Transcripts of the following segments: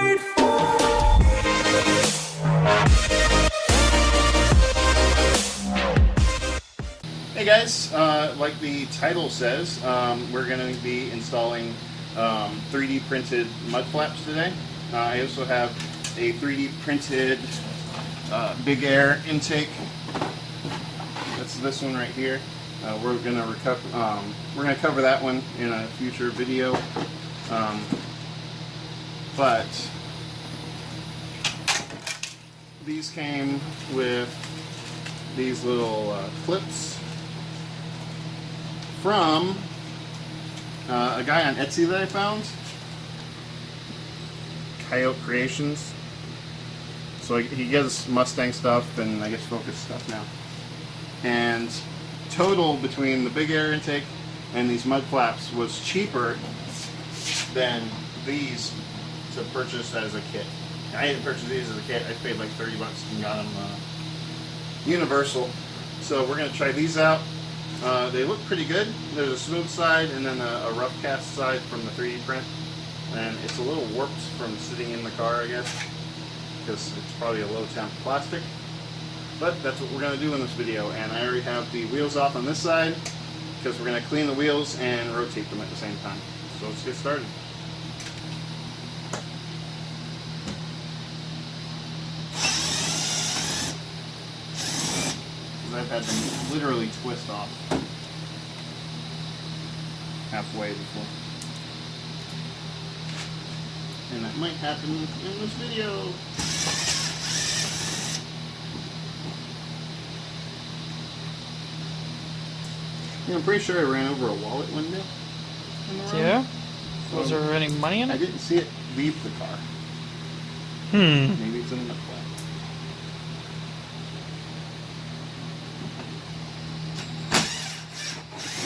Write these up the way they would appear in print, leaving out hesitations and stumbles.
made for. Hey guys, like the title says, we're going to be installing 3D printed mud flaps today. I also have a 3D printed big air intake. That's this one right here. We're going to cover that one in a future video. But these came with these little clips from a guy on Etsy that I found, Coyote Creations. So he gets Mustang stuff and I guess Focus stuff now. And total between the big air intake and these mud flaps was cheaper than these to purchase as a kit. I didn't purchase these as a kit. I paid like 30 bucks and got them universal. So we're going to try these out. They look pretty good. There's a smooth side and then a rough cast side from the 3D print. And it's a little warped from sitting in the car, I guess, because it's probably a low temp plastic. But that's what we're going to do in this video. And I already have the wheels off on this side because we're going to clean the wheels and rotate them at the same time. So let's get started. I've had them literally twist off halfway before. And that might happen in this video. Yeah, I'm pretty sure I ran over a wallet window in the road. Yeah? So Was there any money in I it? didn't see it leave the car. Maybe it's in the flat.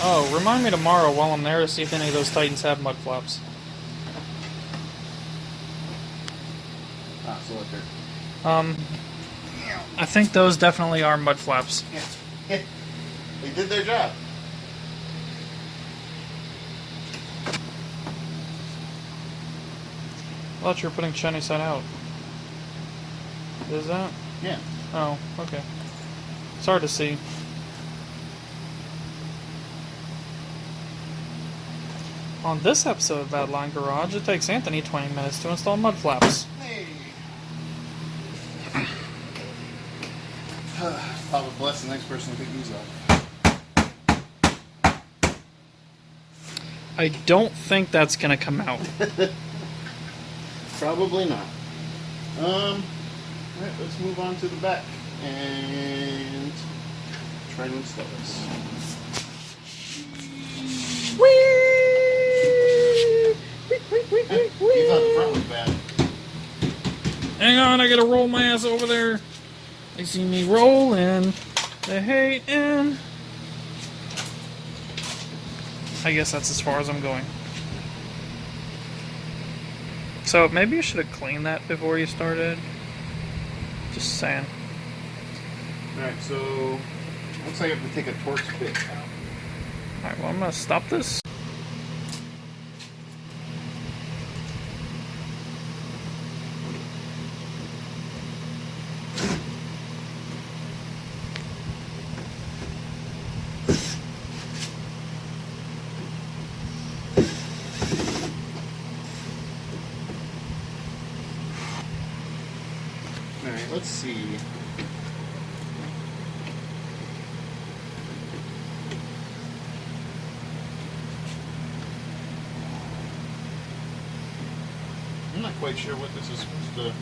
Oh, remind me tomorrow while I'm there to see if any of those Titans have mud flaps. Ah, so look there. I think those definitely are mud flaps. Yeah. They did their job. I thought you were putting shiny side out. Is that? Yeah. Oh, okay. It's hard to see. On this episode of Badline Garage, it takes Anthony 20 minutes to install mud flaps. Hey. Papa bless the next person to pick these up. I don't think that's gonna come out. Probably not. Alright, let's move on to the back and try to install this. He thought the front was bad. Hang on, I gotta roll my ass over there. They see me rolling. They hating. I guess that's as far as I'm going. So maybe you should have cleaned that before you started. Just saying. Alright, so looks like I have to take a Torx bit out. Alright, well I'm gonna stop this. Alright, let's see. I'm not quite sure what this is supposed to...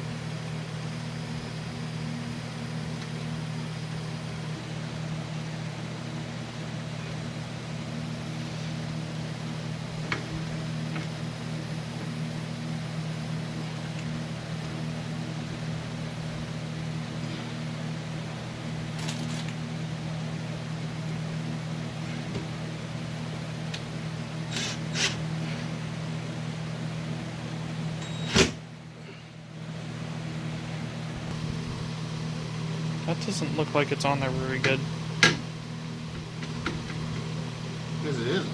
That doesn't look like it's on there very good. Because it isn't.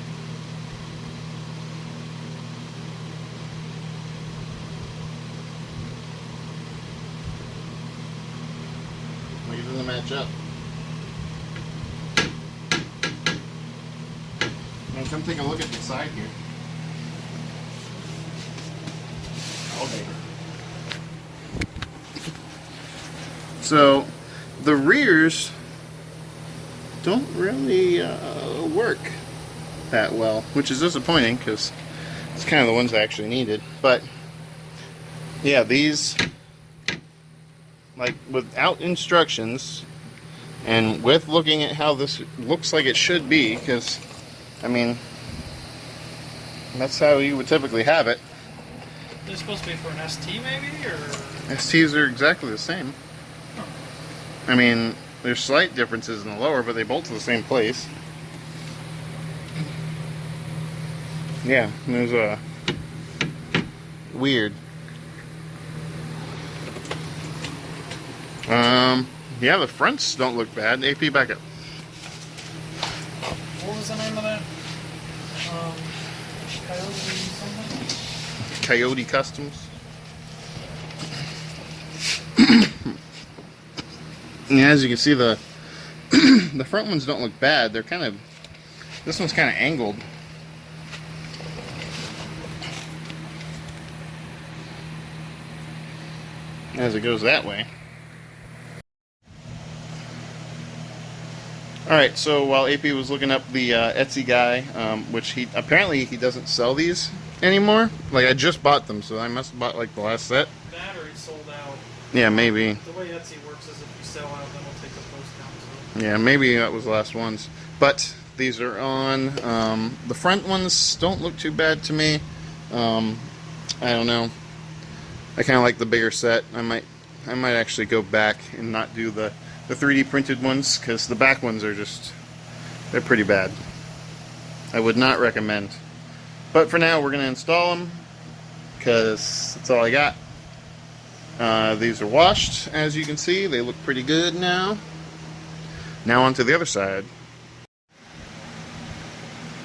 match up. And come take a look at the side here. Okay. So the rears don't really work that well, which is disappointing because it's kind of the ones I actually needed. But yeah, these, like, without instructions and with looking at how this looks like it should be, because I mean that's how you would typically have it. They're supposed to be for an ST maybe, or? STs are exactly the same. Huh. I mean, there's slight differences in the lower, but they bolt to the same place. Yeah, there's a weird. Yeah, the fronts don't look bad. AP, back up. What was the name of that? Coyote something? Coyote Customs. Yeah, as you can see, the the front ones don't look bad. They're kind of, this one's kind of angled. As it goes that way. Alright, so while AP was looking up the Etsy guy, which he doesn't sell these anymore. Like, I just bought them, so I must have bought like the last set. Battery sold out. Yeah, maybe. The way Etsy works is if you sell out, then we'll take the post down. So. Yeah, maybe that was the last ones. But these are on. The front ones don't look too bad to me. I don't know. I kind of like the bigger set. I might actually go back and not do the 3D printed ones, because the back ones are just, they're pretty bad. I would not recommend. But for now, we're going to install them, because that's all I got. These are washed, as you can see. They look pretty good now. Now onto the other side.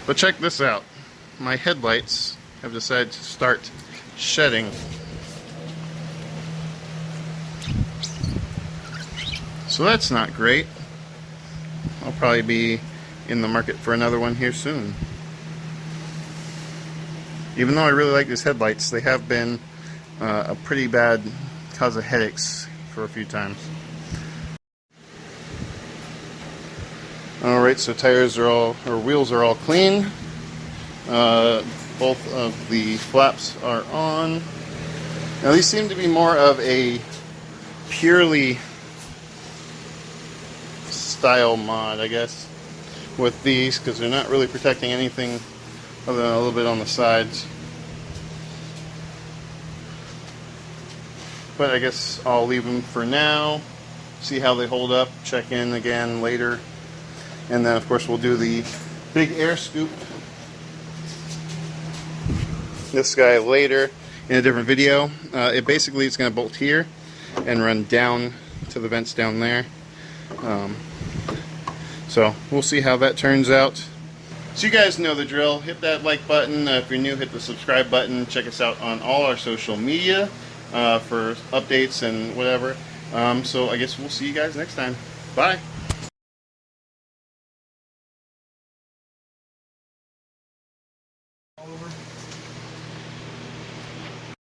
But check this out. My headlights have decided to start shedding. So that's not great. I'll probably be in the market for another one here soon. Even though I really like these headlights, they have been a pretty bad cause of headaches for a few times. Alright, so wheels are all clean. Both of the flaps are on. Now these seem to be more of a purely style mod, I guess, with these, because they're not really protecting anything other than a little bit on the sides. But I guess I'll leave them for now, see how they hold up, check in again later, and then of course we'll do the big air scoop, this guy, later in a different video. It basically is going to bolt here and run down to the vents down there. So we'll see how that turns out. So you guys know the drill. Hit that like button. If you're new, hit the subscribe button. Check us out on all our social media for updates and whatever. So I guess we'll see you guys next time. Bye.